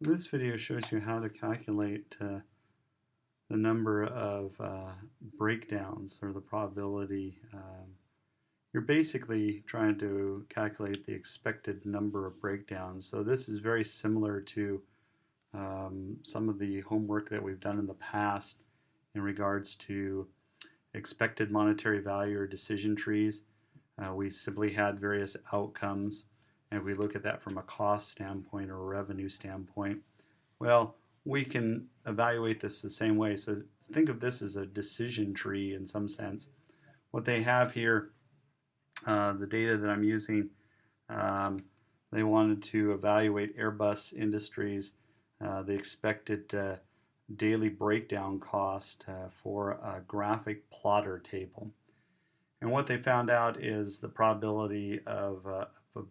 This video shows you how to calculate the number of breakdowns or the probability. You're basically trying to calculate the expected number of breakdowns. So this is very similar to some of the homework that we've done in the past in regards to expected monetary value or decision trees. We simply had various outcomes, and if we look at that from a cost standpoint or a revenue standpoint, well, we can evaluate this the same way. So think of this as a decision tree in some sense. What they have here, the data that I'm using, um, they wanted to evaluate Airbus Industries, the expected daily breakdown cost for a graphic plotter table. And what they found out is the probability of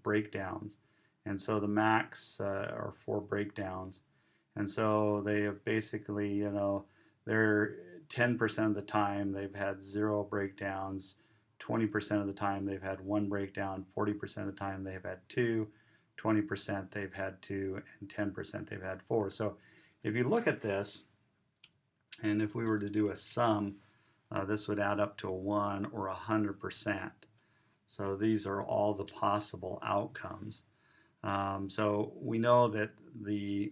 breakdowns. And so the max are 4 breakdowns. And so they have basically, they're 10% of the time they've had 0 breakdowns, 20% of the time they've had 1 breakdown, 40% of the time they've had 2, 20% they've had 2, and 10% they've had 4. So if you look at this, and if we were to do a sum, this would add up to a 1 or 100%. So these are all the possible outcomes. So we know that the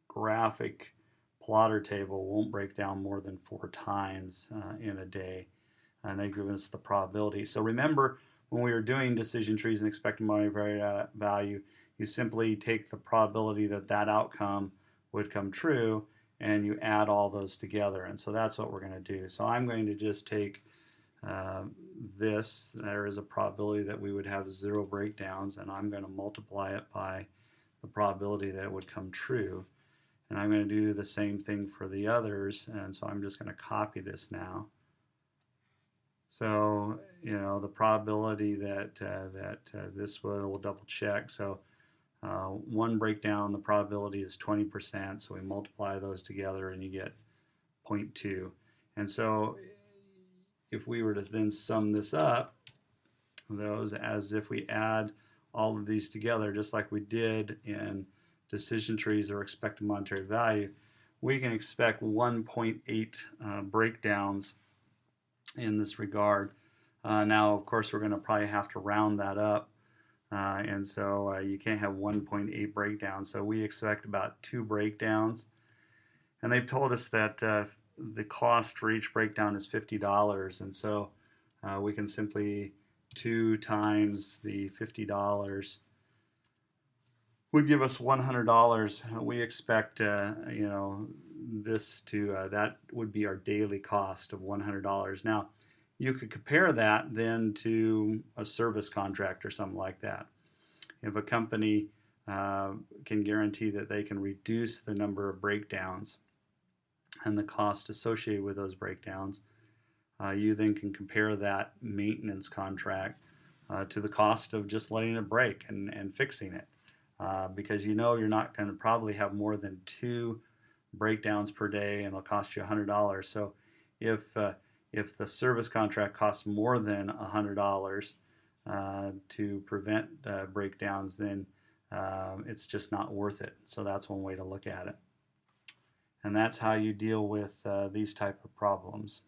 graphic plotter table won't break down more than 4 times in a day, and they give us the probability. So remember, when we were doing decision trees and expected monetary value, you simply take the probability that that outcome would come true and you add all those together, and so that's what we're going to do. So I'm going to just take this, there is a probability that we would have 0 breakdowns, and I'm going to multiply it by the probability that it would come true. And I'm going to do the same thing for the others, and so I'm just going to copy this now. So, the probability that this we'll double check. So 1 breakdown, the probability is 20%, so we multiply those together and you get 0.2. And so if we were to then sum this up, those as if we add all of these together, just like we did in decision trees or expected monetary value, we can expect 1.8 breakdowns in this regard. Now, of course, we're going to probably have to round that up, and so you can't have 1.8 breakdowns. So we expect about 2 breakdowns, and they've told us that the cost for each breakdown is $50, and so we can simply 2 times the $50 would give us $100. We expect, this to, that would be our daily cost of $100. Now, you could compare that then to a service contract or something like that. If a company can guarantee that they can reduce the number of breakdowns and the cost associated with those breakdowns, you then can compare that maintenance contract to the cost of just letting it break and fixing it. Because you're not going to probably have more than 2 breakdowns per day, and it'll cost you $100. So if the service contract costs more than $100 to prevent breakdowns, then it's just not worth it. So that's one way to look at it. And that's how you deal with these type of problems.